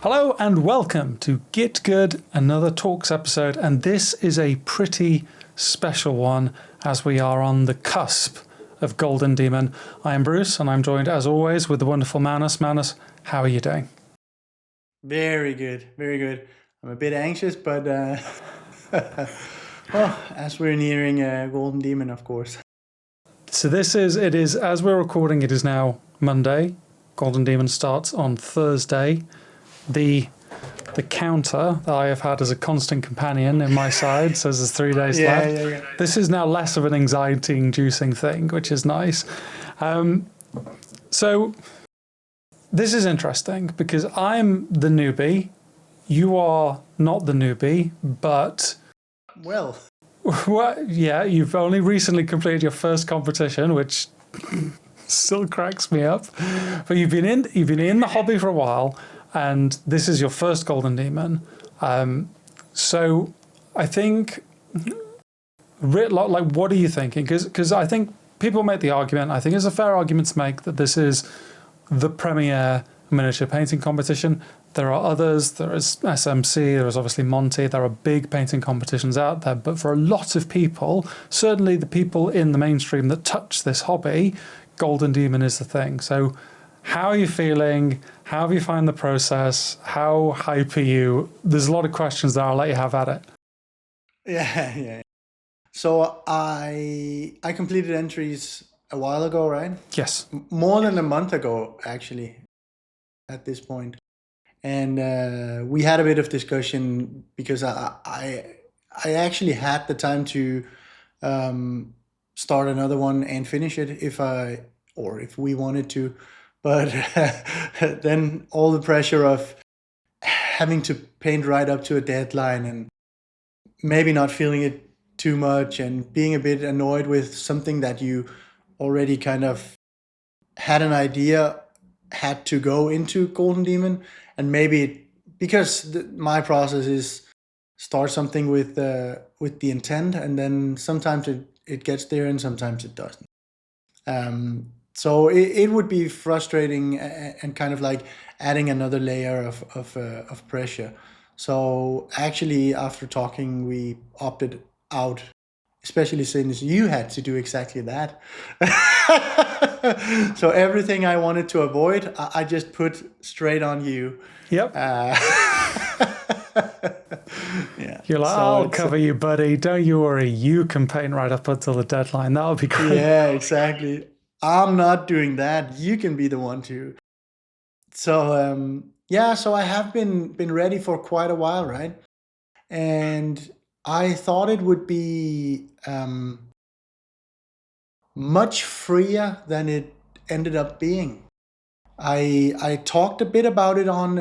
Hello and welcome to Get Good, another Talks episode, and this is a pretty special one as we are on the cusp of Golden Demon. I am Bruce and I'm joined as always with the wonderful Magnus. Magnus, how are you doing? Very good, very good. I'm a bit anxious, but as we're nearing Golden Demon, of course. So it is as we're recording, it is now Monday. Golden Demon starts on Thursday. The counter that I have had as a constant companion in my side says there's 3 days left. Yeah. This is now less of an anxiety-inducing thing, which is nice. So this is interesting because I'm the newbie. You are not the newbie, but... Well, yeah, you've only recently completed your first competition, which still cracks me up. But you've been in the hobby for a while. And this is your first Golden Demon. So I think, like, what are you thinking? Because I think people make the argument, I think it's a fair argument to make, that this is the premier miniature painting competition. There are others, there is SMC, there is obviously Monty, there are big painting competitions out there. But for a lot of people, certainly the people in the mainstream that touch this hobby, Golden Demon is the thing. So how are you feeling? How have you found the process? How hype are you? There's a lot of questions there. I'll let you have at it. Yeah. So I completed entries a while ago, right? Yes. More than a month ago, actually, at this point. And we had a bit of discussion because I actually had the time to start another one and finish it if we wanted to. But then all the pressure of having to paint right up to a deadline and maybe not feeling it too much and being a bit annoyed with something that you already kind of had an idea had to go into Golden Demon. And maybe because my process is start something with the intent, and then sometimes it gets there and sometimes it doesn't. So it would be frustrating and kind of like adding another layer of pressure. So actually, after talking, we opted out, especially since you had to do exactly that. So everything I wanted to avoid, I just put straight on you. Yep. Yeah. You're like, I'll cover you, buddy. Don't you worry. You can paint right up until the deadline. That'll be great. Yeah, exactly. I'm not doing that. You can be the one to. So so I have been ready for quite a while, right? And I thought it would be much freer than it ended up being. I talked a bit about it on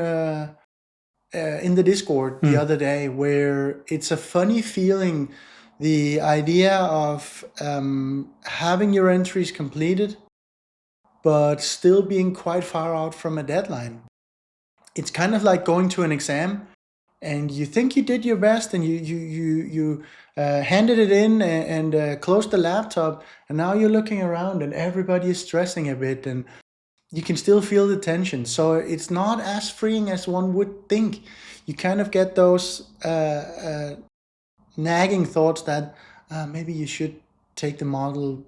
in the Discord the other day, where it's a funny feeling. The idea of having your entries completed, but still being quite far out from a deadline. It's kind of like going to an exam, and you think you did your best, and you handed it in and closed the laptop, and now you're looking around, and everybody is stressing a bit, and you can still feel the tension. So it's not as freeing as one would think. You kind of get those nagging thoughts that maybe you should take the model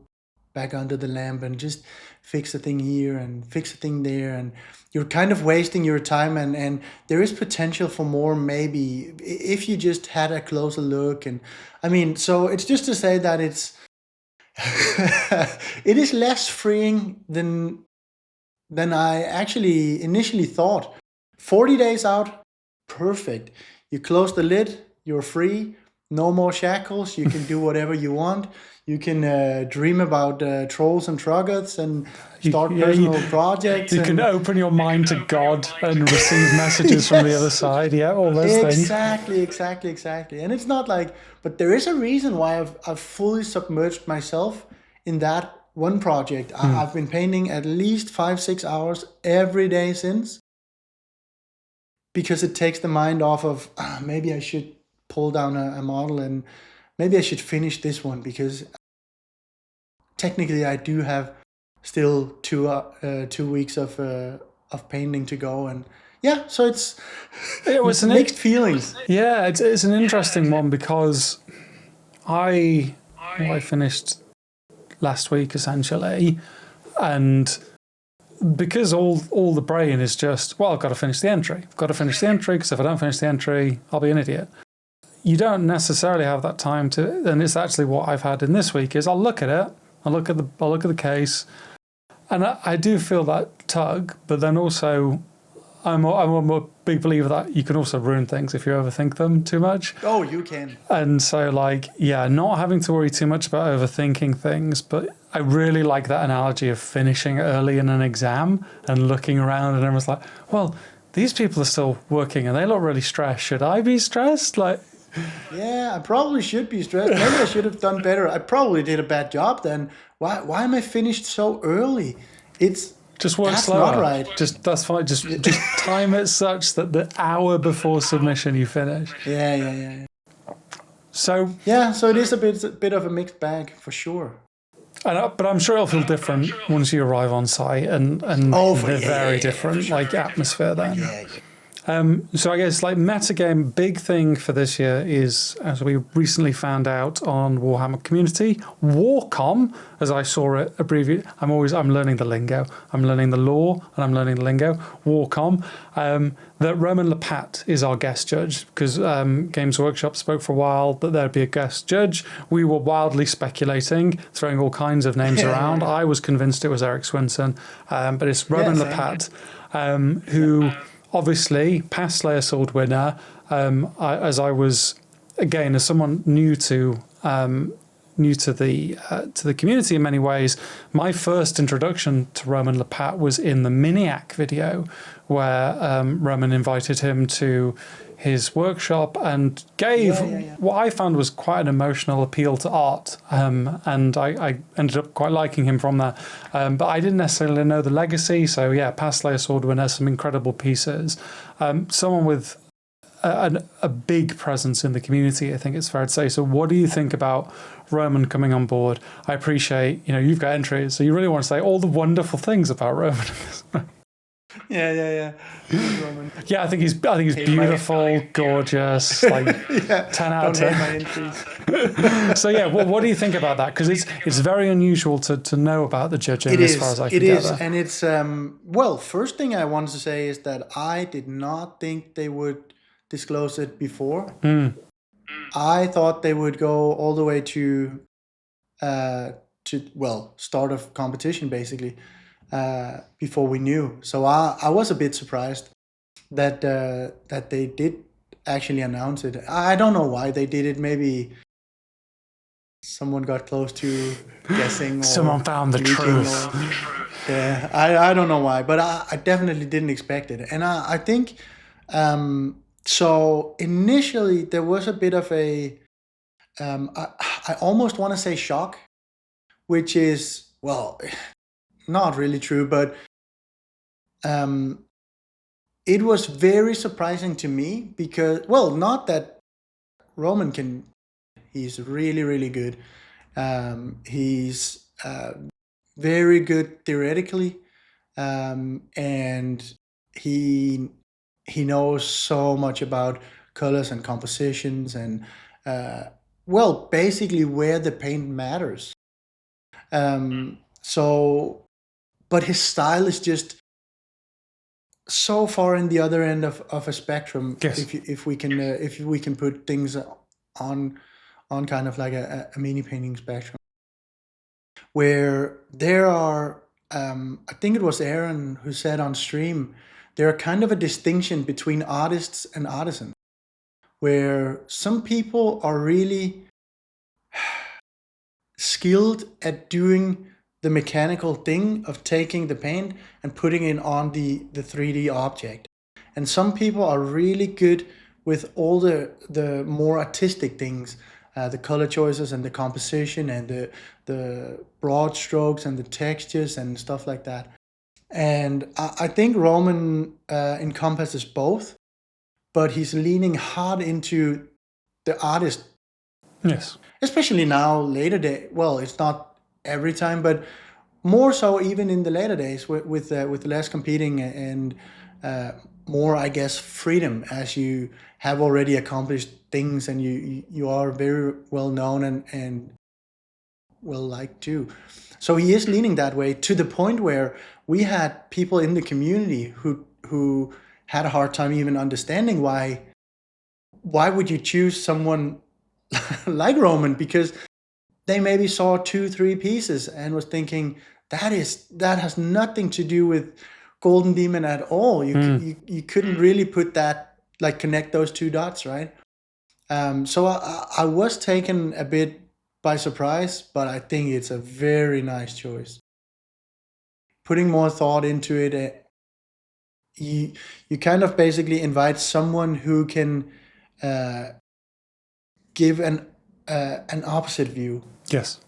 back under the lamp and just fix a thing here and fix a thing there, and you're kind of wasting your time, and there is potential for more maybe if you just had a closer look. And I mean, so it's just to say that it's it is less freeing than I actually initially thought. 40 days out, perfect. You close the lid, you're free. No more shackles. You can do whatever you want. You can dream about trolls and troggoths and start personal projects. You can open your mind to God and receive messages from the other side. Yeah, all those things. Exactly. And it's not like, but there is a reason why I've fully submerged myself in that one project. I've been painting at least 5-6 hours every day since, because it takes the mind off of maybe I should pull down a model and maybe I should finish this one, because technically I do have still 2 weeks of painting to go, and yeah, so It was mixed feelings. Yeah, it's an interesting one because I finished last week essentially, and because all the brain is just, well, I've got to finish the entry. I've got to finish the entry because if I don't finish the entry, I'll be an idiot. You don't necessarily have that time to, and it's actually what I've had in this week is I'll look at it, I'll look at the case, and I do feel that tug, but then also I'm a big believer that you can also ruin things if you overthink them too much. Oh, you can. And so, like, yeah, not having to worry too much about overthinking things, but I really like that analogy of finishing early in an exam and looking around and everyone's like, well, these people are still working and they look really stressed. Should I be stressed? Like, yeah, I probably should be stressed. Maybe I should have done better. I probably did a bad job then. Why am I finished so early? just work That's slower. not right. That's fine. Just time it such that the hour before submission you finish. Yeah. So Yeah, so it is a bit of a mixed bag for sure. but I'm sure it'll feel different once you arrive on site, and they're very different, like atmosphere then. Yeah. So I guess like metagame, big thing for this year is, as we recently found out on Warhammer Community, Warcom, as I saw it abbreviated. I'm learning the lingo. I'm learning the lore and I'm learning the lingo. Warcom. That Roman Lepat is our guest judge because Games Workshop spoke for a while that there'd be a guest judge. We were wildly speculating, throwing all kinds of names around. I was convinced it was Eric Swinson, but it's Roman Lepat, who... Obviously, past Slayer Sword winner. As someone new to the community in many ways, my first introduction to Roman Lepat was in the Miniac video, where Roman invited him to his workshop and gave what I found was quite an emotional appeal to art, and I ended up quite liking him from that. But I didn't necessarily know the legacy, so yeah, past Slayer Sword winner, some incredible pieces. Someone with a big presence in the community, I think it's fair to say. So what do you think about Roman coming on board? I appreciate, you've got entries, so you really want to say all the wonderful things about Roman. Yeah. Yeah, I think he's beautiful, gorgeous, like 10 out of 10. My entries. So yeah, what do you think about that? Because it's very unusual to know about the judging as far as I can gather. It is, and it's first thing I wanted to say is that I did not think they would disclose it before. I thought they would go all the way to start of competition basically. Before we knew, so I was a bit surprised that they did actually announce it. I don't know why they did it. Maybe someone got close to guessing. Or someone found the truth. Yeah, I don't know why, but I definitely didn't expect it, and I think so. Initially, there was a bit of a I almost want to say shock, which is not really true, but it was very surprising to me because, not that Roman he's really, really good. He's very good theoretically, and he knows so much about colors and compositions and, basically where the paint matters. But his style is just so far in the other end of a spectrum. Yes. If we can put things on kind of like a mini painting spectrum, where there are, I think it was Aaron who said on stream, there are kind of a distinction between artists and artisans, where some people are really skilled at doing the mechanical thing of taking the paint and putting it on the 3D object. And some people are really good with all the more artistic things, the color choices and the composition and the broad strokes and the textures and stuff like that. And I think Roman encompasses both, but he's leaning hard into the artist. Yes. Especially now, later day. Well, it's not every time, but more so even in the later days with less competing and more, I guess, freedom as you have already accomplished things and you are very well known and well liked too. So he is leaning that way to the point where we had people in the community who had a hard time even understanding why would you choose someone like Roman, because they maybe saw 2-3 pieces and was thinking that has nothing to do with Golden Demon at all. You couldn't really put that, like, connect those two dots, right? So I was taken a bit by surprise, but I think it's a very nice choice. Putting more thought into it, you kind of basically invite someone who can give an opposite view. Yes.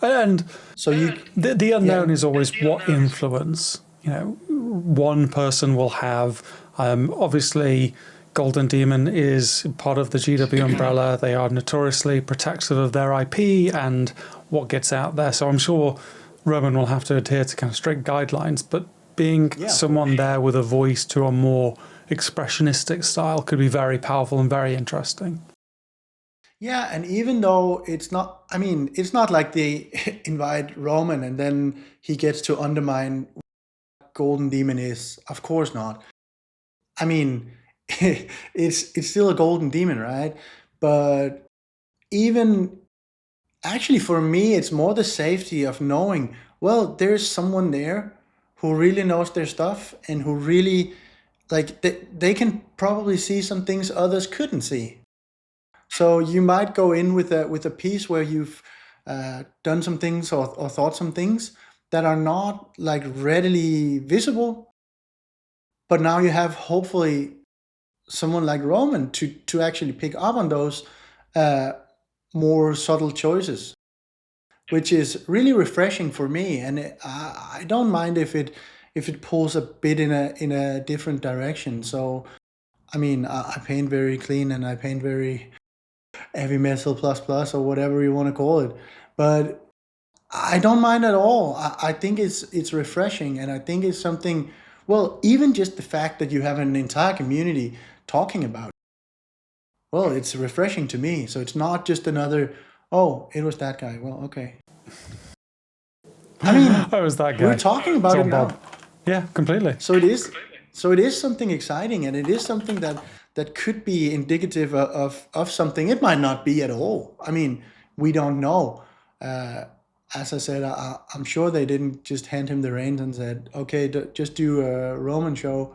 And So the unknown yeah. is always what influence, one person will have. Obviously, Golden Demon is part of the GW umbrella. They are notoriously protective of their IP and what gets out there. So I'm sure Roman will have to adhere to kind of strict guidelines, but being someone there with a voice to a more expressionistic style could be very powerful and very interesting. Yeah, and even though it's not, I mean, it's not like they invite Roman and then he gets to undermine what Golden Demon is. Of course not. I mean, it's still a Golden Demon, right? But even actually for me, it's more the safety of knowing, well, there's someone there who really knows their stuff and who really, like, they can probably see some things others couldn't see. So you might go in with a piece where you've done some things or thought some things that are not, like, readily visible, but now you have hopefully someone like Roman to actually pick up on those more subtle choices, which is really refreshing for me. And I don't mind if it pulls a bit in a different direction. So I mean, I paint very clean and I paint very heavy metal plus or whatever you want to call it, but I don't mind at all. I think it's refreshing, and I think it's something. Well, even just the fact that you have an entire community talking about it, well, it's refreshing to me. So it's not just another, oh, it was that guy. Well, okay. I mean, It was that guy. we're talking about it now. Bob. Yeah, completely. So it is. So it is something exciting, and it is something that could be indicative of something. It might not be at all. I mean, we don't know. As I said, I'm sure they didn't just hand him the reins and said, "Okay, just do a Roman show.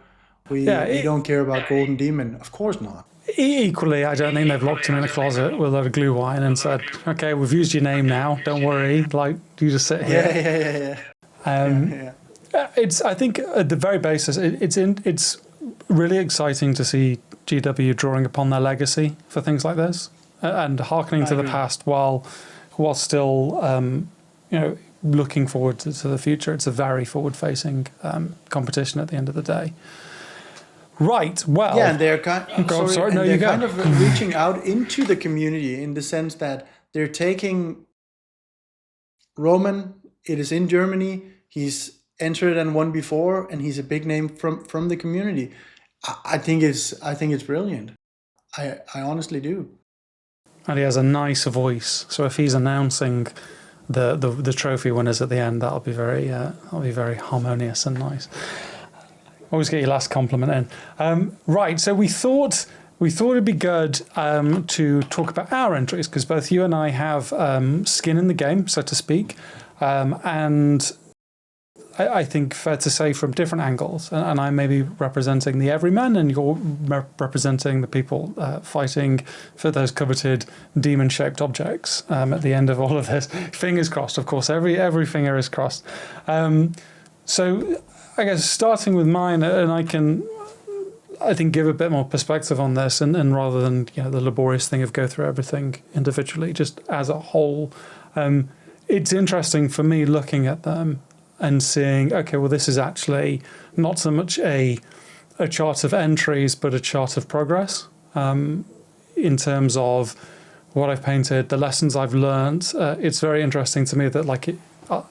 We don't care about Golden Demon." Of course not. Equally, I don't think they've locked him in a closet with a load of glue wine and said, "Okay, we've used your name now. Don't worry. Like, you just sit here." Yeah. It's. I think at the very basis, it's really exciting to see GW drawing upon their legacy for things like this and hearkening to the past while still looking forward to the future. It's a very forward-facing competition at the end of the day. Right. Well. Yeah, and they're kind. They're kind of reaching out into the community in the sense that they're taking Roman. It is in Germany. He's entered and won before, and he's a big name from the community. I think it's brilliant. I honestly do. And he has a nice voice. So if he's announcing the trophy winners at the end, that'll be very harmonious and nice. Always get your last compliment in. Right. So we thought it'd be good to talk about our entries, because both you and I have skin in the game, so to speak, and I think fair to say from different angles, and I may be representing the everyman, and you're representing the people fighting for those coveted demon-shaped objects at the end of all of this. Fingers crossed, of course. Every finger is crossed. So I guess starting with mine, and I think give a bit more perspective on this, and rather than the laborious thing of go through everything individually, just as a whole, it's interesting for me looking at them and seeing, okay, well, this is actually not so much a chart of entries, but a chart of progress in terms of what I've painted, the lessons I've learned. It's very interesting to me that, like,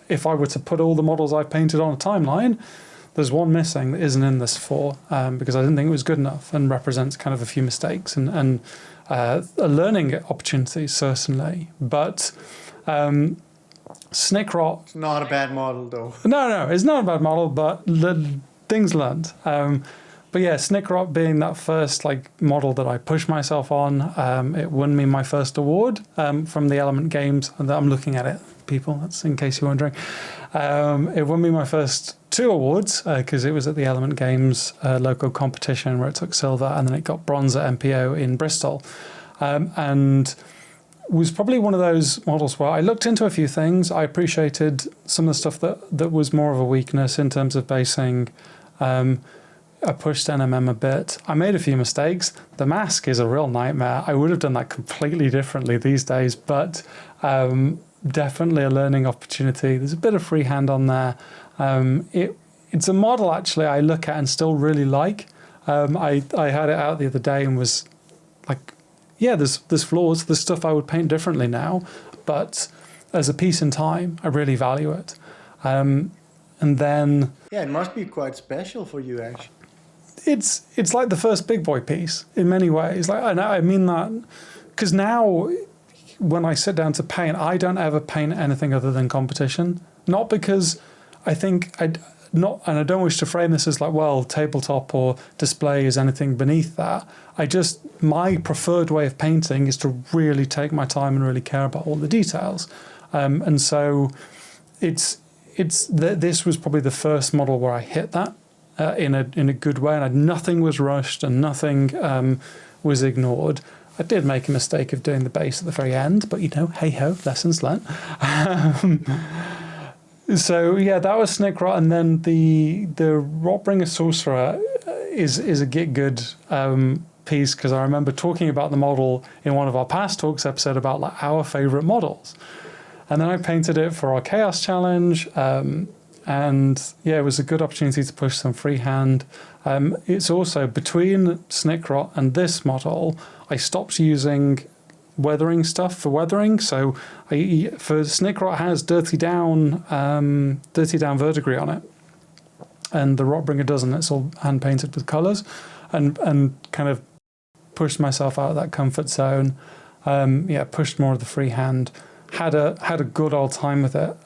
if I were to put all the models I've painted on a timeline, there's one missing that isn't in this 4 because I didn't think it was good enough and represents kind of a few mistakes and a learning opportunity, certainly. But Snickrot... It's not a bad model, though. No, it's not a bad model, but things learned. But yeah, Snickrot being that first model that I pushed myself on, it won me my first award from the Element Games. And I'm looking at it, people, that's in case you're wondering. It won me my first 2 awards because it was at the Element Games local competition where it took silver, and then it got bronze at MPO in Bristol. And was probably one of those models where I looked into a few things. I appreciated some of the stuff that was more of a weakness in terms of basing. I pushed NMM a bit. I made a few mistakes. The mask is a real nightmare. I would have done that completely differently these days, but definitely a learning opportunity. There's a bit of freehand on there. It's a model, actually, I look at and still really like. I had it out the other day and was like, yeah, there's flaws. There's stuff I would paint differently now, but as a piece in time, I really value it. And then... Yeah, it must be quite special for you, actually. It's like the first big boy piece in many ways. I mean that because now when I sit down to paint, I don't ever paint anything other than competition. Not because I think and I don't wish to frame this as tabletop or display is anything beneath that. My preferred way of painting is to really take my time and really care about all the details. And so this was probably the first model where I hit that. In a good way, and nothing was rushed and nothing was ignored. I did make a mistake of doing the base at the very end, but hey ho, lessons learned. So yeah, that was Snickrot, and then the Rotbringer Sorcerer is a get good piece because I remember talking about the model in one of our past talks episode about our favorite models, and then I painted it for our Chaos Challenge. And yeah, it was a good opportunity to push some freehand. It's also between Snickrot and this model, I stopped using weathering stuff for weathering. So for Snickrot has Dirty Down verdigris on it, and the Rotbringer doesn't. It's all hand painted with colours, and kind of pushed myself out of that comfort zone. Pushed more of the freehand. Had a good old time with it.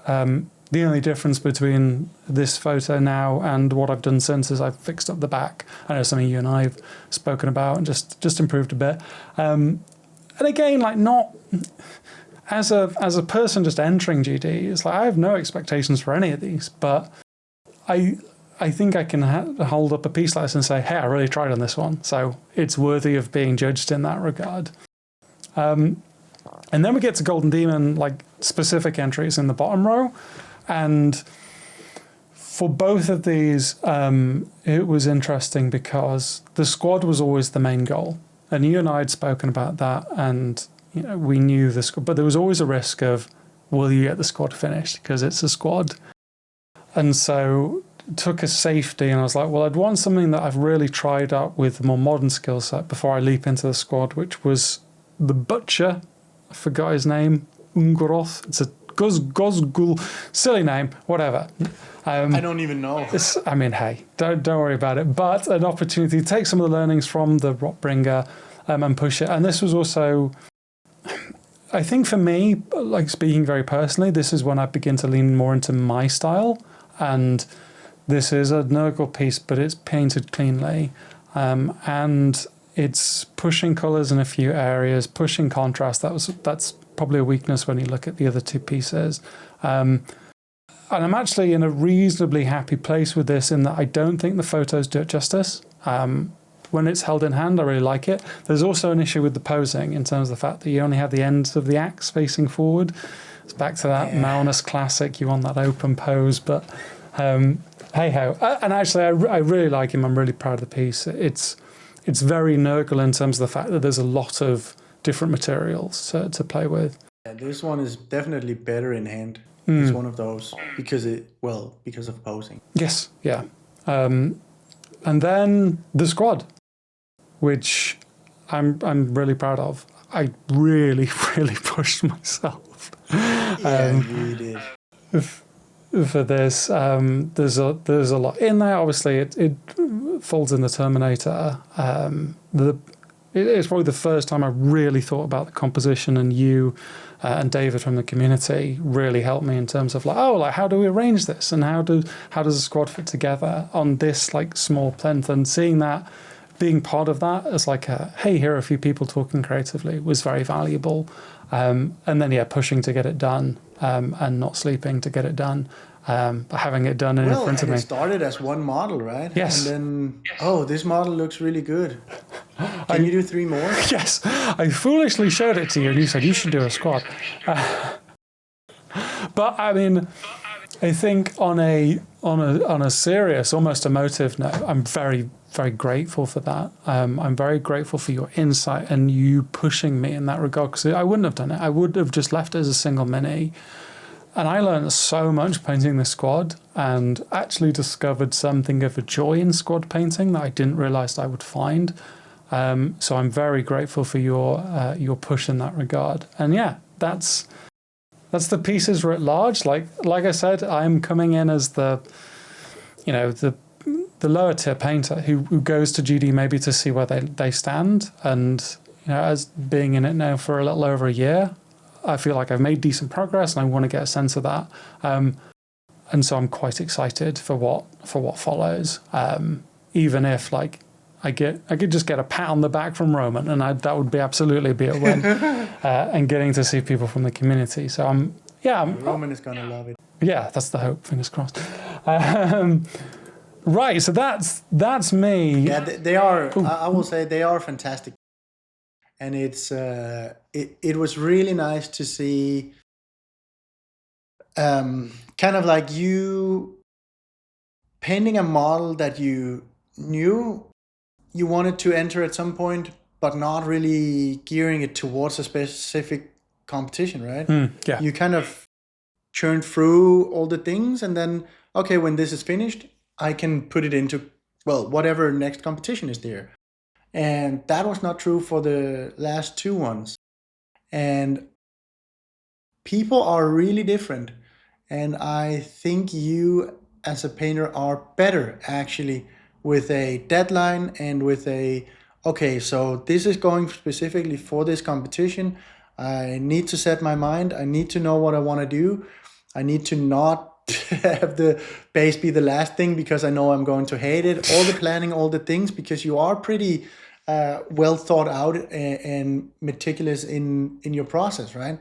The only difference between this photo now and what I've done since is I've fixed up the back. I know something you and I have spoken about and just improved a bit. And again, not as a person just entering GD, it's I have no expectations for any of these, but I think I can hold up a piece like this and say, hey, I really tried on this one, so it's worthy of being judged in that regard. And then we get to Golden Demon, specific entries in the bottom row. And for both of these, it was interesting because the squad was always the main goal. And you and I had spoken about that, and we knew the squad, but there was always a risk of, will you get the squad finished? Because it's a squad. And so took a safety, and I was like, well, I'd want something that I've really tried out with a more modern skill set before I leap into the squad, which was the Butcher. I forgot his name. Ungoroth. It's a Gozgul, silly name, whatever. I don't even know. Hey, don't worry about it. But an opportunity to take some of the learnings from the Rotbringer and push it. And this was also, I think for me, speaking very personally, this is when I begin to lean more into my style. And this is a Nurgle piece, but it's painted cleanly. And it's pushing colours in a few areas, pushing contrast. That's probably a weakness when you look at the other 2 pieces. And I'm actually in a reasonably happy place with this in that I don't think the photos do it justice. When it's held in hand, I really like it. There's also an issue with the posing in terms of the fact that you only have the ends of the axe facing forward. It's back to that Magnus classic, you want that open pose, but hey ho. And actually, I really like him. I'm really proud of the piece. It's very Nurgle in terms of the fact that there's a lot of different materials to play with. Yeah, this one is definitely better in hand. It's one of those because of posing. Yes, yeah. And then the squad, which I'm really proud of. I really pushed myself. Yeah, you did. for this. There's a lot in there. Obviously, it falls in the Terminator. It's probably the first time I really thought about the composition, and you and David from the community really helped me in terms of how do we arrange this, and how does a squad fit together on this like small plinth, and seeing that, being part of that as like hey, here are a few people talking creatively was very valuable. And then pushing to get it done, and not sleeping to get it done, but having it done in front of me. It started as one model, right? Yes. And then, this model looks really good. Can you do 3 more? Yes. I foolishly showed it to you, and you said you should do a squad. But I mean, I think on a serious, almost emotive note, I'm very, very grateful for that. I'm very grateful for your insight and you pushing me in that regard, because I wouldn't have done it. I would have just left it as a single mini. And I learned so much painting the squad, and actually discovered something of a joy in squad painting that I didn't realize I would find. So I'm very grateful for your push in that regard. And yeah, that's the pieces writ large. Like I said, I'm coming in as the lower tier painter who goes to GD maybe to see where they stand. And as being in it now for a little over a year, I feel like I've made decent progress, and I want to get a sense of that. And so I'm quite excited for what follows. Even if I could just get a pat on the back from Roman, and that would absolutely be a win. And getting to see people from the community. So Roman is gonna love it. Yeah, that's the hope. Fingers crossed. Right, so that's me. Yeah, they are. I will say they are fantastic, and it's it was really nice to see. Kind of like you painting a model that you knew you wanted to enter at some point, but not really gearing it towards a specific competition, right? Yeah. You kind of churned through all the things, and then, okay, when this is finished, I can put it into, whatever next competition is there. And that was not true for the last 2 ones. And people are really different. And I think you as a painter are better actually with a deadline and with okay, so this is going specifically for this competition. I need to set my mind. I need to know what I want to do. I need to not have the base be the last thing because I know I'm going to hate it. All the planning, all the things, because you are pretty well thought out and meticulous in your process, right?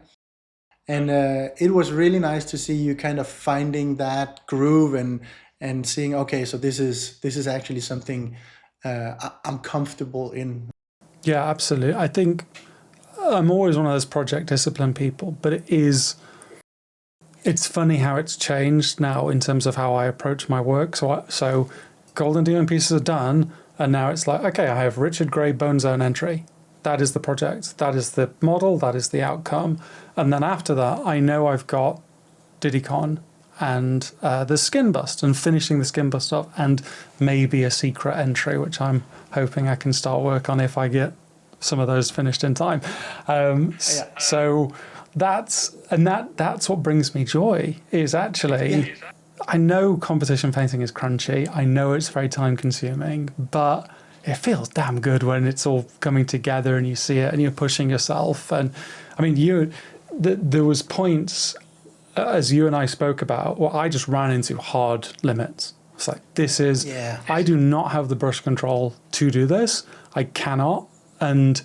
And it was really nice to see you kind of finding that groove and seeing, okay, so this is actually something I'm comfortable in. Yeah, absolutely. I think I'm always one of those project discipline people, but it's funny how it's changed now in terms of how I approach my work. So Golden Demon pieces are done, and now it's like, okay, I have Richard Gray Bone Zone entry. That is the project. That is the model. That is the outcome. And then after that, I know I've got Diddycon and the skin bust, and finishing the skin bust up, and maybe a secret entry, which I'm hoping I can start work on if I get some of those finished in time. So that's what brings me joy, is actually, I know competition painting is crunchy. I know it's very time consuming, but it feels damn good when it's all coming together and you see it and you're pushing yourself. And I mean, there was points, as you and I spoke about, where I just ran into hard limits. It's like, I do not have the brush control to do this. I cannot. And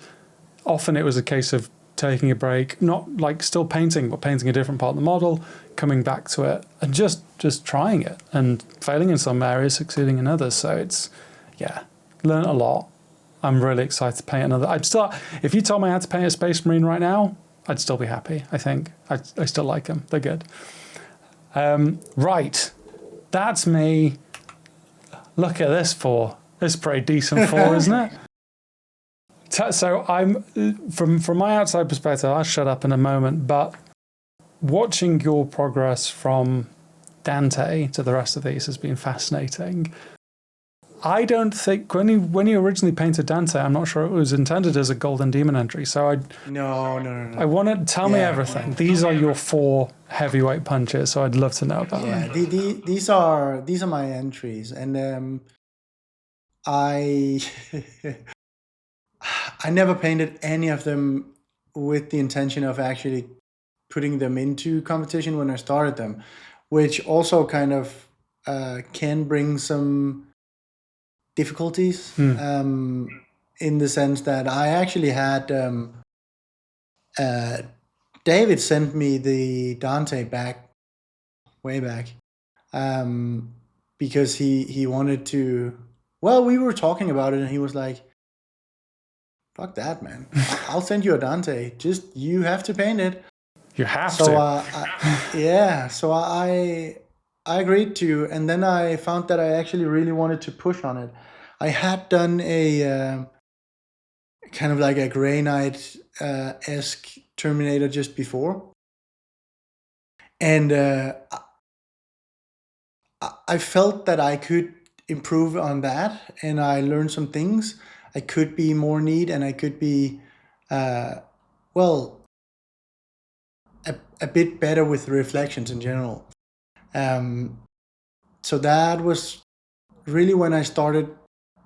often it was a case of taking a break, not like still painting, but painting a different part of the model, coming back to it and just trying it and failing in some areas, succeeding in others. So it's, learned a lot. I'm really excited to paint another. If you told me I had to paint a Space Marine right now, I'd still be happy, I think. I still like them. They're good. Right. That's me. Look at this 4. It's pretty decent 4, isn't it? So I'm from my outside perspective, I'll shut up in a moment, but watching your progress from Dante to the rest of these has been fascinating. I don't think when you originally painted Dante, I'm not sure it was intended as a Golden Demon entry. So No. I want to tell me Yeah. everything. These are your 4 heavyweight punches, so I'd love to know about Yeah, them. these are my entries, and I I never painted any of them with the intention of actually putting them into competition when I started them, which also kind of can bring some difficulties in the sense that I actually had uh, David sent me the Dante way back because he wanted to. Well, we were talking about it, and he was like, "Fuck that, man! I'll send you a Dante. Just you have to paint it." You have So to. yeah, so I agreed to, and then I found that I actually really wanted to push on it. I had done a kind of like a Grey Knight esque Terminator just before, and I felt that I could improve on that, and I learned some things. I could be more neat, and I could be, well, a bit better with reflections in general. So that was really when I started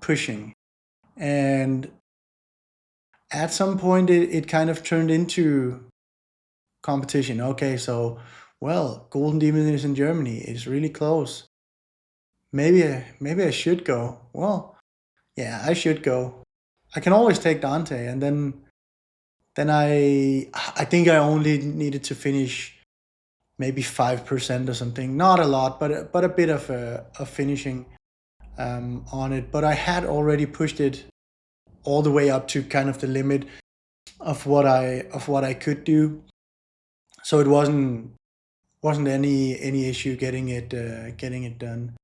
pushing, and at some point it kind of turned into competition. Okay, so well, Golden Demon is in Germany. It's really close. Maybe I should go. Well, yeah, I should go. I can always take Dante, and then I think I only needed to finish maybe 5% or something. Not a lot, but a bit of finishing on it. But I had already pushed it all the way up to kind of the limit of what I could do. So it wasn't any issue getting it done.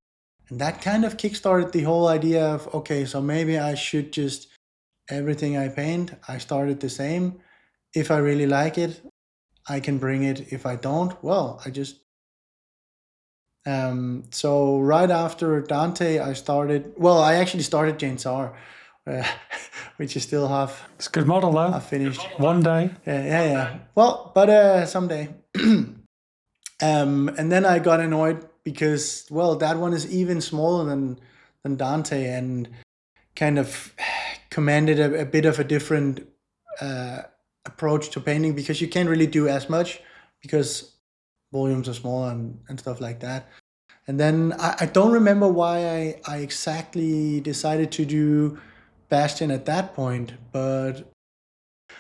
And that kind of kickstarted the whole idea of, okay, so maybe I should just, everything I paint, I started the same. If I really like it, I can bring it. If I don't, well, I just. So right after Dante, I actually started Jane Sar, uh, which is still It's a good model, though. half finished. One day. Yeah. Well, but someday. And then I got annoyed because, well, that one is even smaller than Dante, and kind of commanded a bit of a different approach to painting, because you can't really do as much because volumes are small and stuff like that. And then I don't remember why I exactly decided to do Bastion at that point, but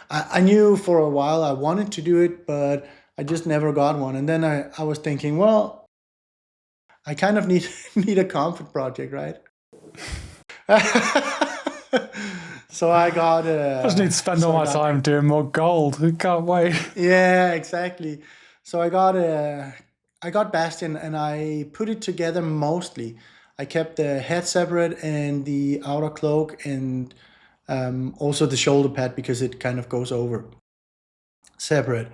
I knew for a while I wanted to do it, but I just never got one. And then I was thinking, well, I kind of need need a comfort project, right? So I got. I just need to spend all my time doing more gold. I can't wait. Yeah, exactly. So I got Bastion, and I put it together mostly. I kept the head separate and the outer cloak, and also the shoulder pad, because it kind of goes over separate.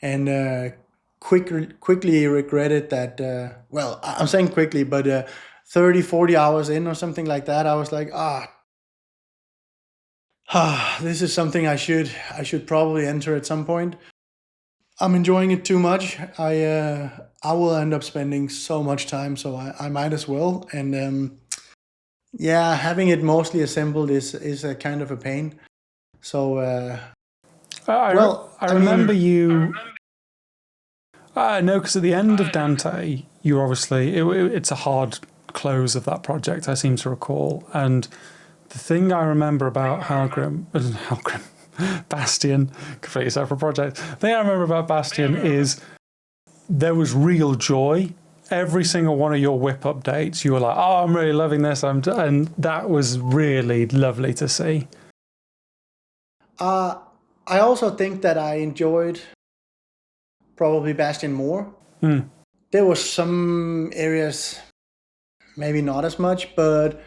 And quickly regretted that. Well, I'm saying quickly, but 30, 40 hours in or something like that, I was like, this is something I should probably enter at some point. I'm enjoying it too much. I will end up spending so much time, so I might as well. And yeah, having it mostly assembled is a kind of a pain. So I remember you. No, because at the end of Dante, you obviously it's a hard close of that project. I seem to recall, and the thing I remember about Halgrim, Bastion, completely separate project. The thing I remember about Bastion is there was real joy. Every single one of your whip updates, you were like, "Oh, I'm really loving this," and that was really lovely to see. I also think that I enjoyed probably Bastion more. There were some areas maybe not as much, but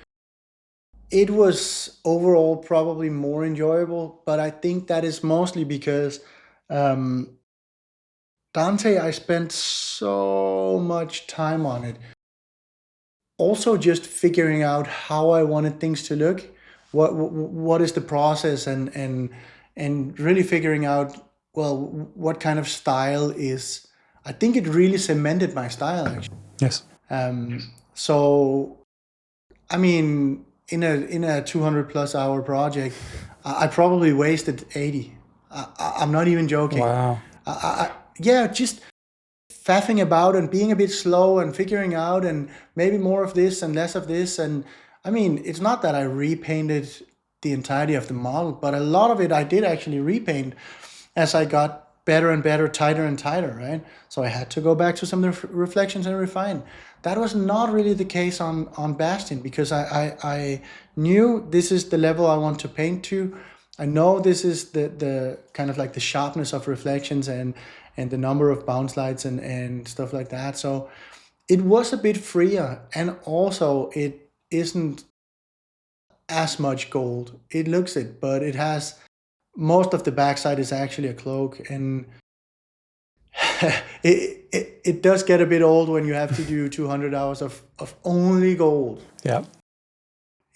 it was overall probably more enjoyable. But I think that is mostly because Dante, I spent so much time on it. also just figuring out how I wanted things to look. What is the process, and really figuring out, well, what kind of style is. I think it really cemented my style actually. Yes. So I mean, in a 200 plus hour project, I probably wasted 80. I'm not even joking. Wow. Yeah, just faffing about and being a bit slow and figuring out, and maybe more of this and less of this. And I mean, it's not that I repainted the entirety of the model, but a lot of it I did actually repaint as I got better and better, tighter and tighter, right? So I had to go back to some reflections and refine. That was not really the case on Bastion, because I knew this is the level I want to paint to. I know this is the kind of like the sharpness of reflections and the number of bounce lights and stuff like that. So it was a bit freer, and also it isn't as much gold. It looks it, but it has, most of the backside is actually a cloak, and it does get a bit old when you have to do 200 hours of only gold. Yeah.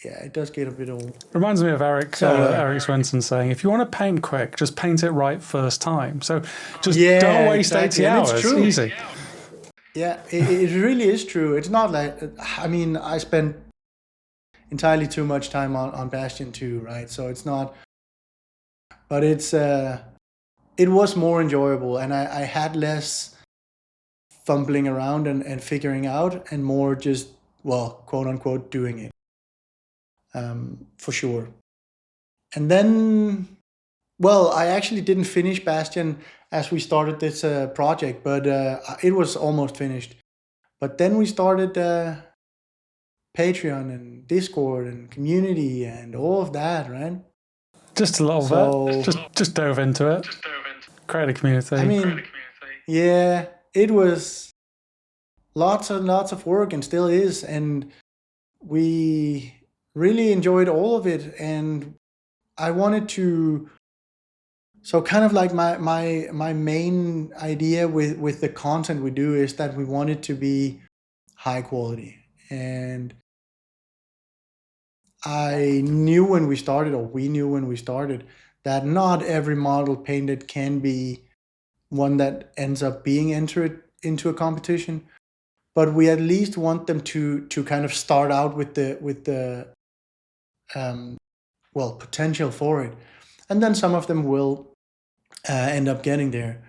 Yeah, it does get a bit old. Reminds me of Eric Swenson saying, if you want to paint quick, just paint it right first time. So just don't waste 80 hours. It's true. Easy. Yeah, it really is true. It's not like, I mean, I spent entirely too much time on Bastion 2, right? So it's not, but it's it was more enjoyable, and I had less fumbling around and figuring out, and more just, well, quote unquote, doing it. For sure. And then, well, I actually didn't finish Bastion as we started this project, but it was almost finished. But then we started Patreon and Discord and community and all of that, right? Just a little bit. Just dove into it. Create a community. I mean, yeah, it was lots and lots of work, and still is, and we really enjoyed all of it. And I wanted to, so kind of like my main idea with the content we do is that we want it to be high quality. And I knew when we started, or we knew when we started, that not every model painted can be one that ends up being entered into a competition, but we at least want them to kind of start out with the well, potential for it, and then some of them will end up getting there.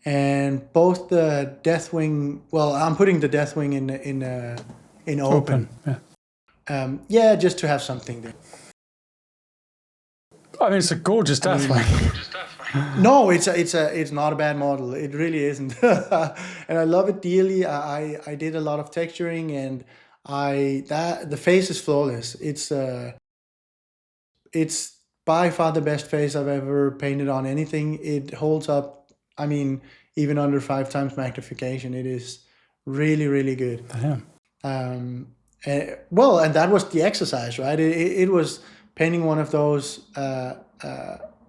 And both the Deathwing, well, I'm putting the Deathwing in open. Yeah, just to have something there. I mean, it's a gorgeous Deathwing. No, it's not a bad model. It really isn't, and I love it dearly. I did a lot of texturing, and the face is flawless. It's by far the best face I've ever painted on anything. It holds up. I mean, even under 5 times magnification, it is really, really good. Damn. Well, and that was the exercise, right? It was painting one of those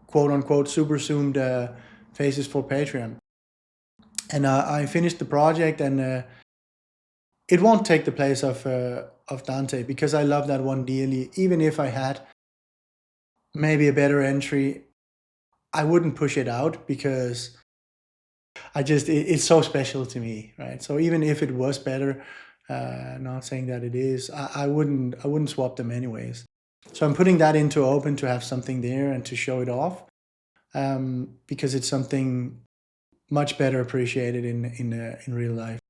quote unquote super zoomed faces for Patreon. And I finished the project, and it won't take the place of Dante, because I love that one dearly. Even if I had maybe a better entry, I wouldn't push it out, because it's so special to me, right? So even if it was better, not saying that it is, I wouldn't swap them anyways. So I'm putting that into open to have something there and to show it off, because it's something much better appreciated in real life.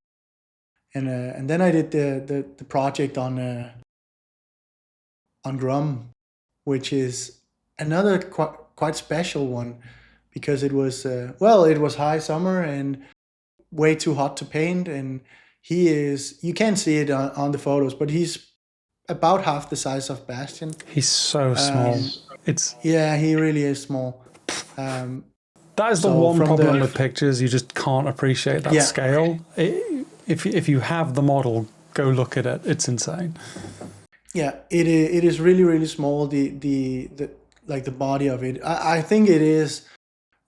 And then I did the project on Grum, which is another quite special one, because it was it was high summer and way too hot to paint, and you can't see it on the photos, but he's about half the size of Bastion. He's so small. He really is small. That is the one problem with pictures. You just can't appreciate that scale. If you have the model, go look at it. It's insane. Yeah, it is really, really small. The like the body of it. I think it is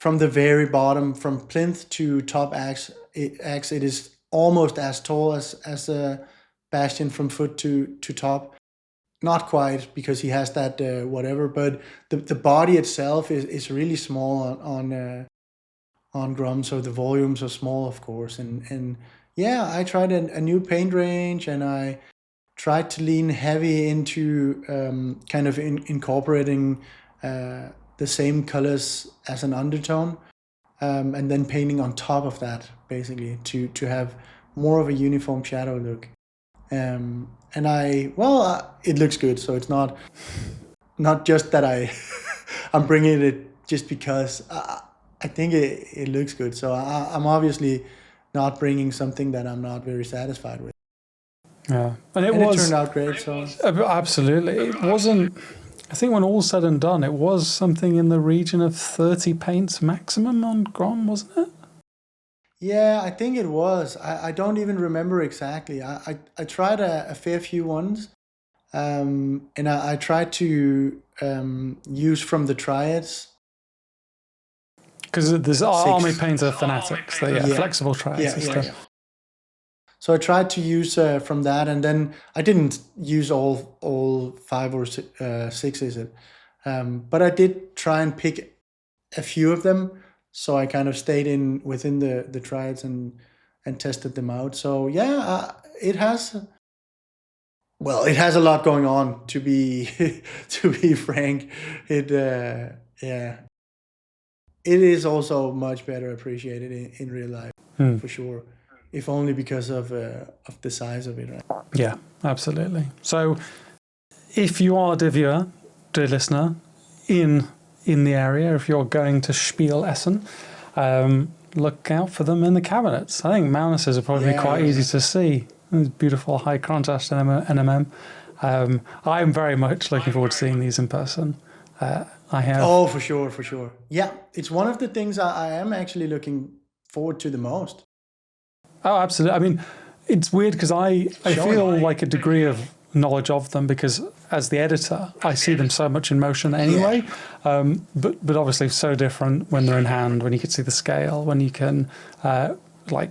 from the very bottom, from plinth to top axe. It is almost as tall as Bastian from foot to top. Not quite, because he has that whatever, but the body itself is really small on Grom, so the volumes are small, of course. And yeah, I tried a new paint range, and I tried to lean heavy into kind of incorporating the same colors as an undertone, and then painting on top of that, basically, to have more of a uniform shadow look. And it looks good, so it's not just that I'm bringing it just because I think it looks good. So I'm obviously not bringing something that I'm not very satisfied with. Yeah, and it turned out great. So absolutely, it wasn't. I think when all's said and done, it was something in the region of 30 paints maximum on Grom, wasn't it? Yeah, I think it was. I don't even remember exactly. I tried a fair few ones, and I tried to use from the triads. Because there's army painter fanatics, flexible triads and stuff. Yeah. So I tried to use from that, and then I didn't use all 5 or 6, is it? But I did try and pick a few of them. So I kind of stayed within the triads and tested them out. So yeah, it has a lot going on, to be to be frank. It is also much better appreciated in real life, for sure. If only because of the size of it, right? Yeah, absolutely. So if you are a viewer, dear listener, in the area, if you're going to Spiel Essen, look out for them in the cabinets. I think Magnus's are probably quite easy to see. There's beautiful high contrast NMM. I'm very much looking forward to seeing these in person. I have. Oh, for sure. Yeah, it's one of the things I am actually looking forward to the most. Oh, absolutely. I mean, it's weird because I feel like a degree of knowledge of them, because as the editor I see them so much in motion anyway, but obviously so different when they're in hand, when you can see the scale, when you can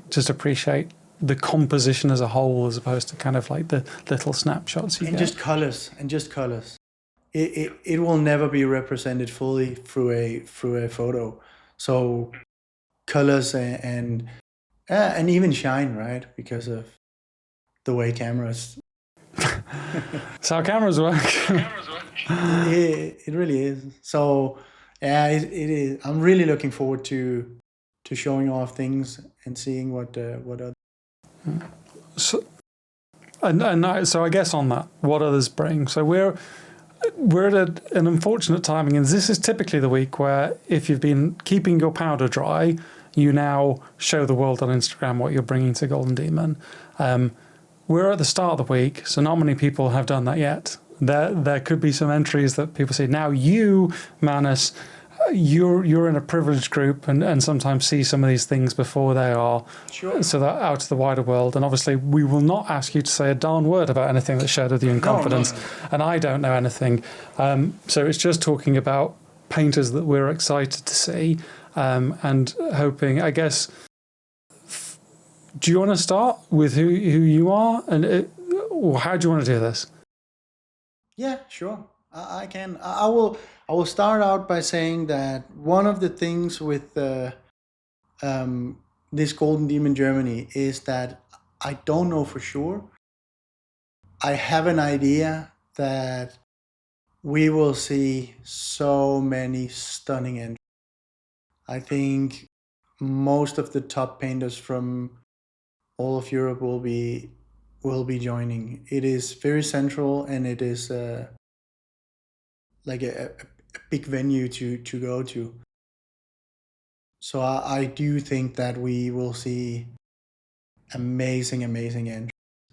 just appreciate the composition as a whole, as opposed to kind of like the little snapshots you get. Just colors. It will never be represented fully through a photo. So colors and even shine, right? Because of the way cameras. That's how cameras work. It really is. So yeah, it is. I'm really looking forward to showing off things and seeing what other. So I guess on that, what others bring. So we're at an unfortunate timing, and this is typically the week where, if you've been keeping your powder dry, you now show the world on Instagram what you're bringing to Golden Demon. We're at the start of the week, so not many people have done that yet. There could be some entries that people say, now you, Magnus, you're in a privileged group and sometimes see some of these things before they are so that out to the wider world. And obviously we will not ask you to say a darn word about anything that shared with you in confidence. No. And I don't know anything. So it's just talking about painters that we're excited to see, and hoping, I guess. Do you want to start with who you are, or how do you want to do this? Yeah, sure. I can. I will start out by saying that one of the things with this Golden Demon Germany is that I don't know for sure. I have an idea that we will see so many stunning entries. I think most of the top painters from all of Europe will be joining. It is very central, and it is like a big venue to go to. So I do think that we will see amazing entries.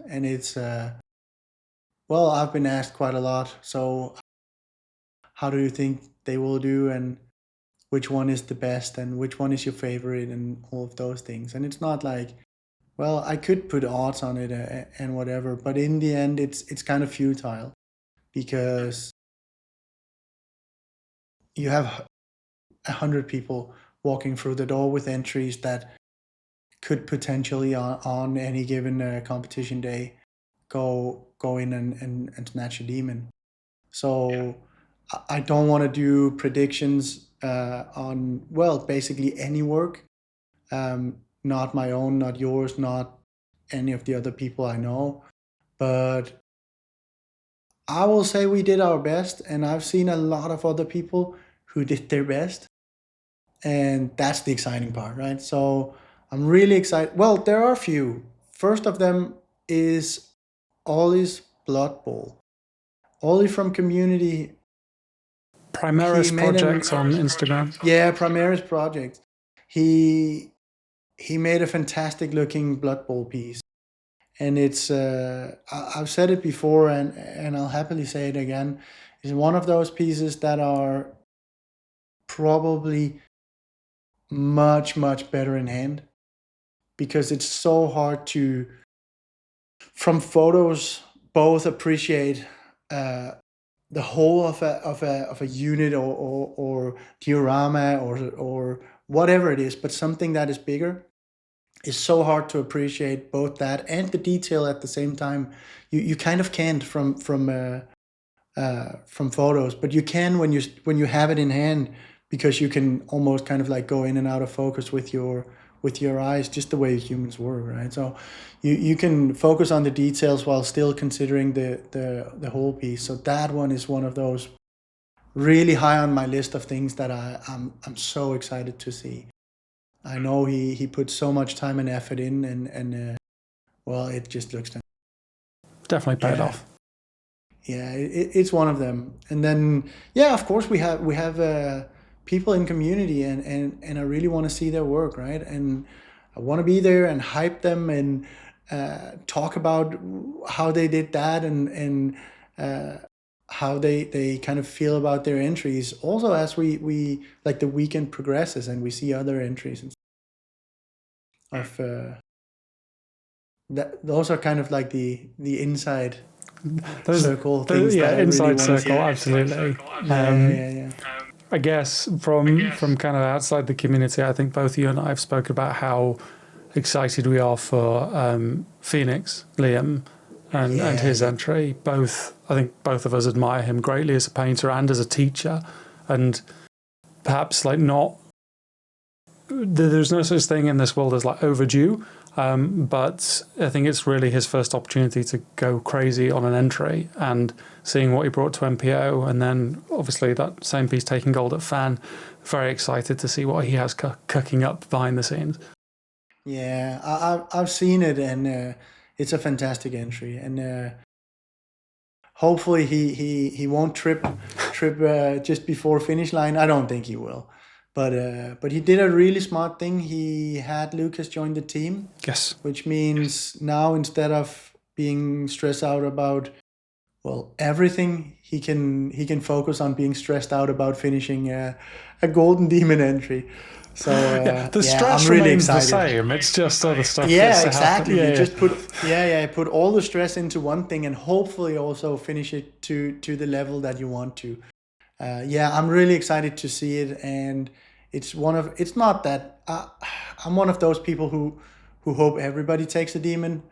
And it's I've been asked quite a lot. So how do you think they will do, and which one is the best, and which one is your favorite, and all of those things. And it's not like, well, I could put odds on it and whatever, but in the end, it's kind of futile, because you have 100 people walking through the door with entries that could potentially on any given competition day go in and snatch a demon. So I don't want to do predictions on, well, basically any work, not my own, not yours, not any of the other people I know. But I will say we did our best, and I've seen a lot of other people who did their best, and that's the exciting part, right? So I'm really excited. Well, there are a few. First of them is Ollie's Blood Bowl. Ollie from Community. Primaris He made an projects on Instagram. Yeah, Primaris project. He made a fantastic looking Blood Bowl piece, and it's I've said it before, and I'll happily say it again. It's one of those pieces that are probably much better in hand, because it's so hard to, from photos, both appreciate the whole of a unit or diorama or whatever it is, but something that is bigger is so hard to appreciate both that and the detail at the same time. You kind of can't from photos, but you can when you have it in hand, because you can almost kind of like go in and out of focus with your eyes, just the way humans work, right? So you can focus on the details while still considering the whole piece. So that one is one of those really high on my list of things that I'm so excited to see. I know he put so much time and effort in, and well, it just looks Definitely paid off. Yeah, it's one of them. And then, yeah, of course we have people in Community, and I really want to see their work, right? And I want to be there and hype them and talk about how they did that, and how they kind of feel about their entries. Also, as we like the weekend progresses and we see other entries and of those are kind of like the inside circle things. Yeah, that I inside really wanna circle, see. absolutely. Yeah. I guess from kind of outside the community, I think both you and I have spoken about how excited we are for Phoenix, Liam, and his entry. I think both of us admire him greatly as a painter and as a teacher, and perhaps like not. There's no such thing in this world as like overdue, but I think it's really his first opportunity to go crazy on an entry, and seeing what he brought to MPO, and then obviously that same piece taking gold at Fan. Very excited to see what he has cooking up behind the scenes. Yeah, I've seen it, and it's a fantastic entry, and hopefully he won't trip just before finish line. I don't think he will, but he did a really smart thing. He had Lucas join the team. Yes. Which means now, instead of being stressed out about, well, everything, he can focus on being stressed out about finishing a Golden Demon entry. So the stress I'm really remains excited. the same. It's just other stuff. Yeah, that's exactly. happened. You just put all the stress into one thing, and hopefully also finish it to the level that you want to. I'm really excited to see it, and it's not that I'm one of those people who hope everybody takes a demon,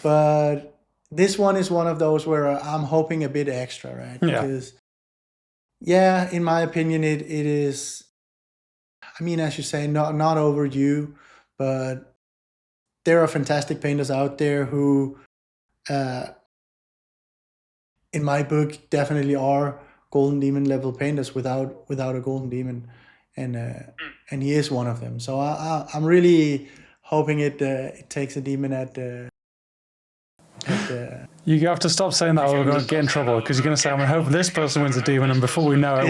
but this one is one of those where I'm hoping a bit extra, right? Because in my opinion, it is. I mean, as you say, not overdue, but there are fantastic painters out there who, in my book, definitely are Golden Demon level painters without a Golden Demon, and he is one of them. So I'm really hoping it takes a demon at You have to stop saying that, or we're going to get in trouble, because you're going to say, I'm hoping this person wins a demon, and before we know it,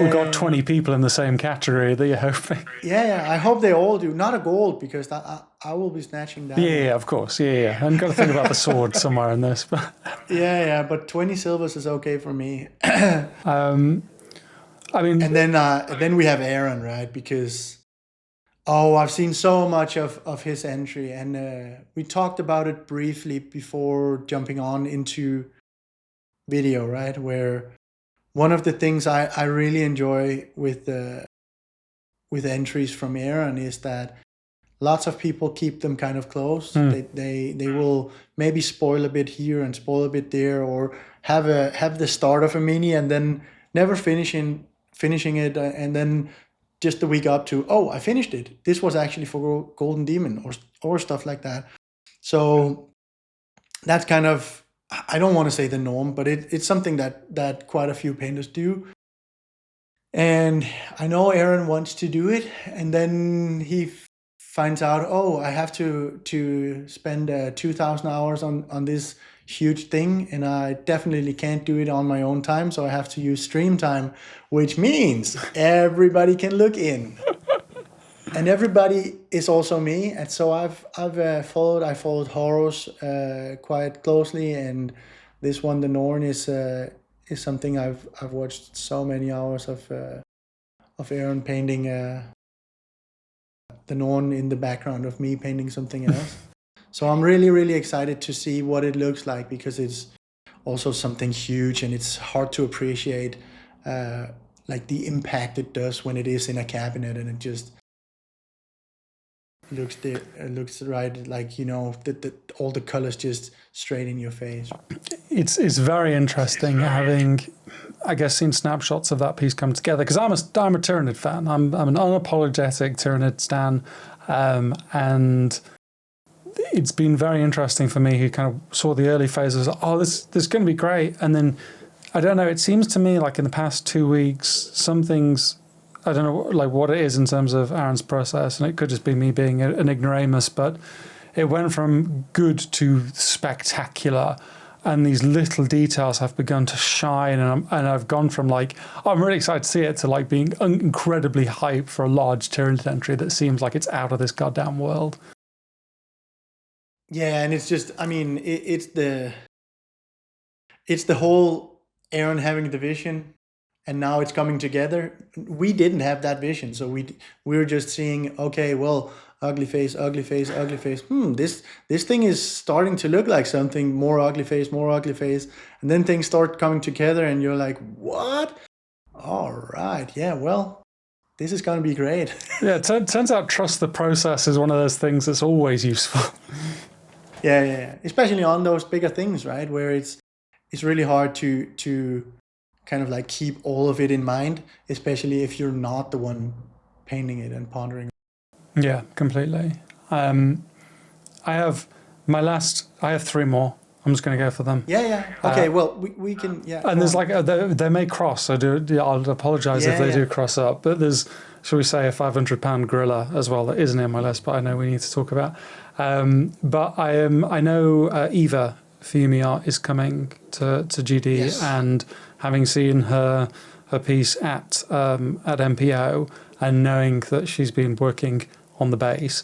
we've got 20 people in the same category that you're hoping. Yeah, I hope they all do. Not a gold, because I will be snatching that. Yeah, of course. Yeah. I'm going to think about the sword somewhere in this. But 20 silvers is okay for me. I mean, and then we have Aaron, right? Because I've seen so much of his entry, and we talked about it briefly before jumping on into video, right? Where one of the things I really enjoy with entries from Aaron is that, lots of people keep them kind of close. They will maybe spoil a bit here and spoil a bit there, or have the start of a mini and then never finishing it, and then just the week up to, oh, I finished it. This was actually for Golden Demon, or stuff like that. So that's kind of, I don't want to say the norm, but it's something that quite a few painters do. And I know Aaron wants to do it, and then he finds out, oh, I have to spend 2,000 hours on this huge thing, and I definitely can't do it on my own time, so I have to use stream time, which means everybody can look in. And everybody is also me, and so I've followed Horus quite closely, and this one, the Norn, is something I've watched so many hours of Aaron painting the Norn in the background of me painting something else. So I'm really, really excited to see what it looks like, because it's also something huge, and it's hard to appreciate like the impact it does when it is in a cabinet, and it just looks right, like, you know, all the colors just straight in your face. It's very interesting having, I guess, seen snapshots of that piece come together, because I'm a Tyranid fan. I'm an unapologetic Tyranid stan, and it's been very interesting for me, who kind of saw the early phases. Oh, this is going to be great, and then I don't know. It seems to me like in the past 2 weeks, some things, I don't know like what it is in terms of Aaron's process, and it could just be me being an ignoramus, but it went from good to spectacular, and these little details have begun to shine, and I've gone from like, oh, I'm really excited to see it, to like being incredibly hyped for a large Tyranid entry that seems like it's out of this goddamn world. Yeah, and it's just, I mean, it's the whole Aaron having the vision, and now it's coming together. We didn't have that vision, so we were just seeing, okay, well, ugly face, ugly face, ugly face. This thing is starting to look like something. More ugly face, and then things start coming together, and you're like, what? All right, yeah, well, this is going to be great. Yeah, it turns out trust the process is one of those things that's always useful. Yeah. Especially on those bigger things, right? Where it's really hard to kind of like keep all of it in mind, especially if you're not the one painting it and pondering. Yeah, completely. I have 3 more. I'm just going to go for them. Yeah. Okay, well, we can, yeah. And there's like, they may cross. I'll apologise if they do cross up. But there's, shall we say, a 500-pound gorilla as well that isn't in my list, but I know we need to talk about. But I know Eva Fiumi Art is coming to GD, Yes. and having seen her piece at MPO, and knowing that she's been working on the base,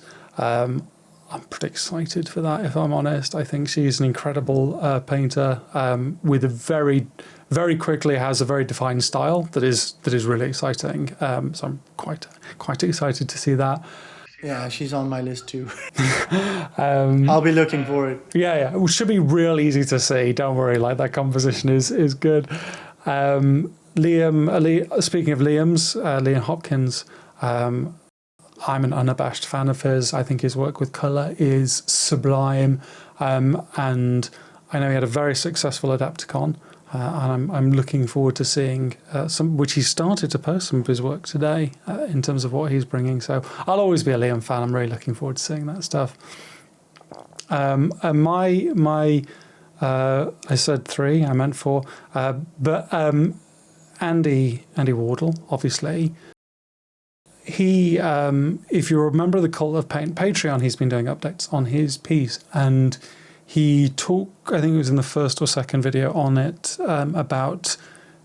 I'm pretty excited for that, if I'm honest. I think she's an incredible painter, with a very, very quickly has a very defined style that is really exciting. So I'm quite excited to see that. Yeah, she's on my list too. I'll be looking for it. Yeah. It should be real easy to see. Don't worry, like that composition is good. Speaking of Liam's, Liam Hopkins, I'm an unabashed fan of his. I think his work with colour is sublime, and I know he had a very successful Adepticon, and I'm looking forward to seeing which he started to post some of his work today in terms of what he's bringing. So I'll always be a Liam fan. I'm really looking forward to seeing that stuff. And my I said 3, I meant 4, but Andy Wardle, obviously. He, if you remember the Cult of Paint Patreon, he's been doing updates on his piece, and he talked, I think it was in the first or second video on it, about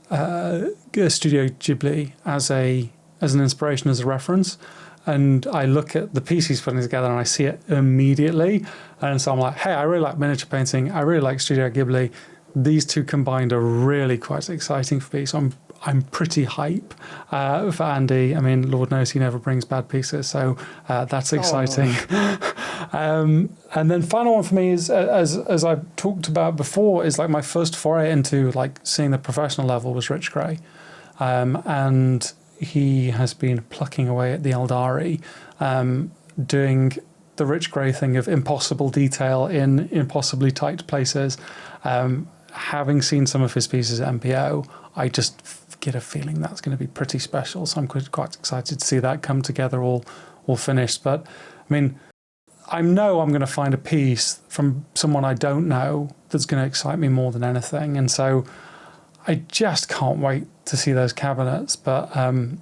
Studio Ghibli as an inspiration, as a reference. And I look at the piece he's putting together and I see it immediately. And so I'm like, hey, I really like miniature painting. I really like Studio Ghibli. These two combined are really quite exciting for me. So I'm pretty hype for Andy. I mean, Lord knows he never brings bad pieces, so that's exciting. And then final one for me is, as I've talked about before, is like my first foray into like seeing the professional level was Rich Gray, and he has been plucking away at the Eldari. doing the Rich Gray thing of impossible detail in impossibly tight places. Having seen some of his pieces at MPO, I just get a feeling that's going to be pretty special. So I'm quite excited to see that come together all finished. But I mean, I know I'm going to find a piece from someone I don't know that's going to excite me more than anything. And so I just can't wait to see those cabinets. But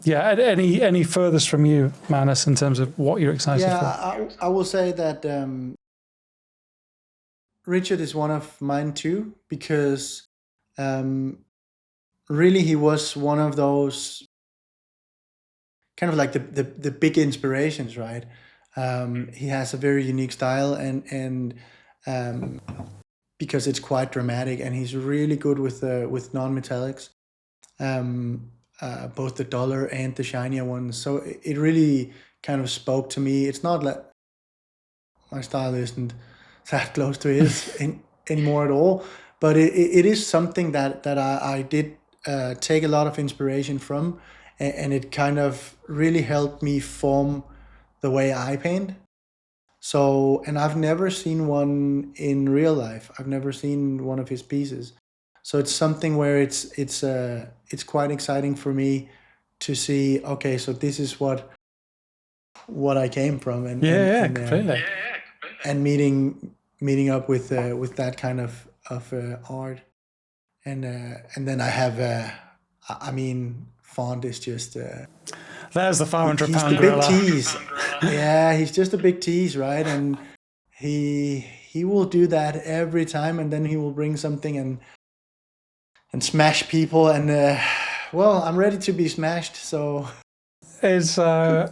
yeah, any furthers from you, Magnus, in terms of what you're excited for? Yeah, I will say that Richard is one of mine too, because really he was one of those kind of like the big inspirations, right? He has a very unique style, and because it's quite dramatic, and he's really good with non-metallics, both the duller and the shinier ones. So it really kind of spoke to me. It's not like my style isn't that close to his anymore at all, but it is something that I did take a lot of inspiration from, and it kind of really helped me form the way I paint. So, and I've never seen one in real life. I've never seen one of his pieces. So it's something where it's quite exciting for me to see. Okay, so this is what I came from, and completely. And meeting up with that kind of art, and then I have I mean, Font is just there's the £500 he's the gorilla. big tease. Yeah, he's just a big tease, right? And he will do that every time, and then he will bring something and smash people, and well, I'm ready to be smashed. So It's the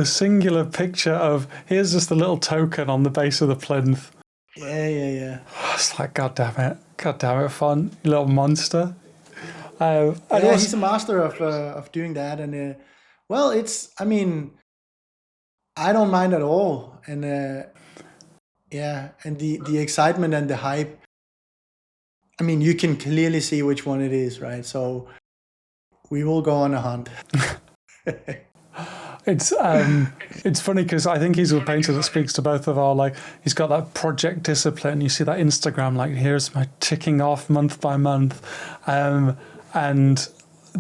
singular picture of here's just a little token on the base of the plinth. yeah. It's like, God damn it, Font, you little monster. He's a master of doing that, and well, I mean, I don't mind at all, and and the excitement and the hype. I mean, you can clearly see which one it is, right? So we will go on a hunt. It's funny because I think he's a painter that speaks to both of our, like, he's got that project discipline. You see that Instagram, like, here's my ticking off month by month, and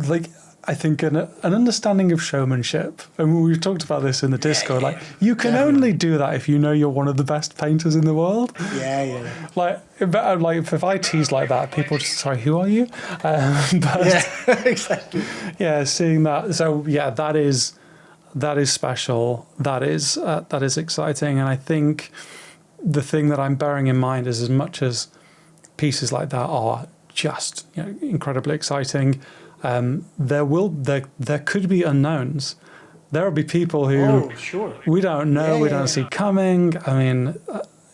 like, I think an understanding of showmanship. And we've talked about this in the Discord. Like, you can only do that if you know you're one of the best painters in the world. Yeah. Like if I tease like that, people just, sorry, who are you? But Yeah, exactly. yeah, seeing that. So yeah, that is special. That is exciting. And I think the thing that I'm bearing in mind is, as much as pieces like that are just, you know, incredibly exciting, there could be unknowns. There will be people who we don't know, we don't see coming. I mean,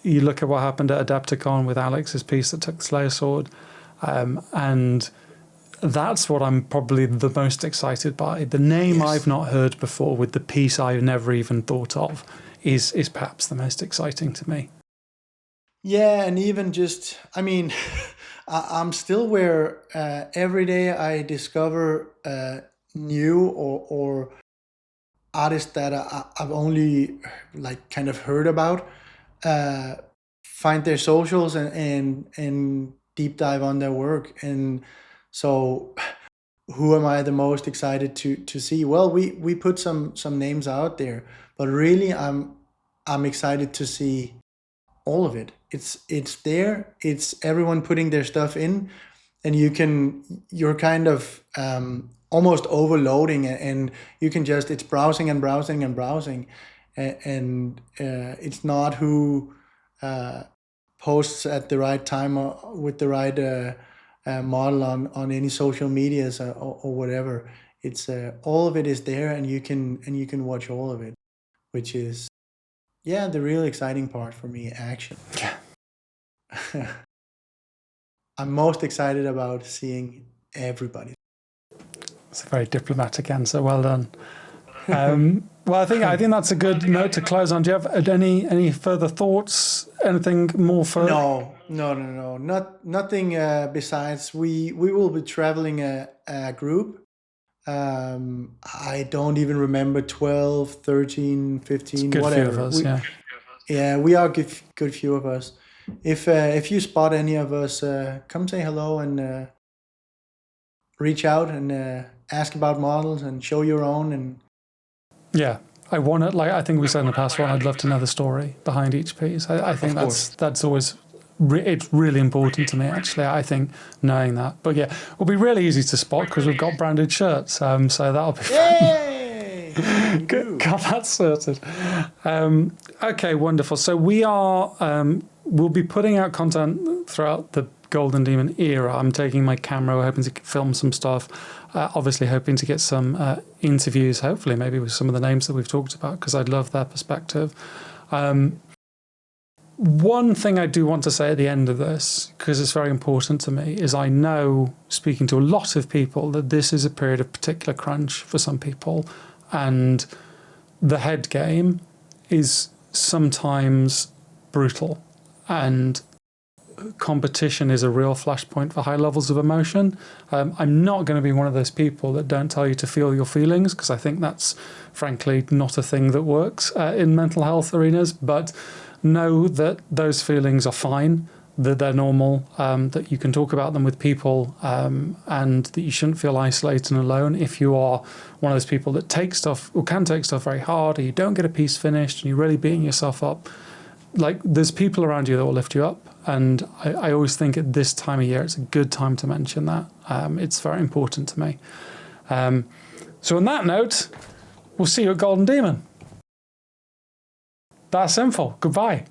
you look at what happened at Adepticon with Alex's piece that took the Slayer Sword, and that's what I'm probably the most excited by. The name I've not heard before with the piece I've never even thought of is perhaps the most exciting to me. Yeah, and even just, I mean, I'm still where every day I discover new or artists that I've only like kind of heard about, find their socials and deep dive on their work. And so who am I the most excited to see? Well, we put some names out there, but really I'm excited to see all of it. It's there. It's everyone putting their stuff in, and you're kind of almost overloading, and you can just, it's browsing and browsing and browsing, and it's not who posts at the right time or with the right model on any social medias or whatever. It's all of it is there, and you can watch all of it, which is the real exciting part for me, actually. Yeah. I'm most excited about seeing everybody. It's a very diplomatic answer. Well done. Well, I think that's a good note to close on. Do you have any further thoughts? Anything more further? No. Nothing besides we will be traveling a group I don't even remember 12, 13, 15, Good few whatever. of us, yeah. Yeah, we are good few of us. If you spot any of us, come say hello and reach out and ask about models and show your own. And Yeah, I want it. Like I think we said in the past one, I'd love to know the story behind each piece. I think that's always it's really important to me. Actually, I think knowing that. But yeah, it'll be really easy to spot because we've got branded shirts. So that'll be fun. yay! Got that sorted. Okay, wonderful. So we'll be putting out content throughout the Golden Demon era. I'm taking my camera, we're hoping to film some stuff. Obviously hoping to get some interviews, hopefully maybe with some of the names that we've talked about, because I'd love their perspective. One thing I do want to say at the end of this, because it's very important to me, is I know, speaking to a lot of people, that this is a period of particular crunch for some people, and the head game is sometimes brutal, and competition is a real flashpoint for high levels of emotion. I'm not going to be one of those people that don't tell you to feel your feelings, because I think that's frankly not a thing that works in mental health arenas, but know that those feelings are fine, that they're normal, that you can talk about them with people, and that you shouldn't feel isolated and alone if you are one of those people that takes stuff or can take stuff very hard, or you don't get a piece finished and you're really beating yourself up. Like, there's people around you that will lift you up, and I always think at this time of year it's a good time to mention that. It's very important to me. So on that note, we'll see you at Golden Demon. That's simple. Goodbye.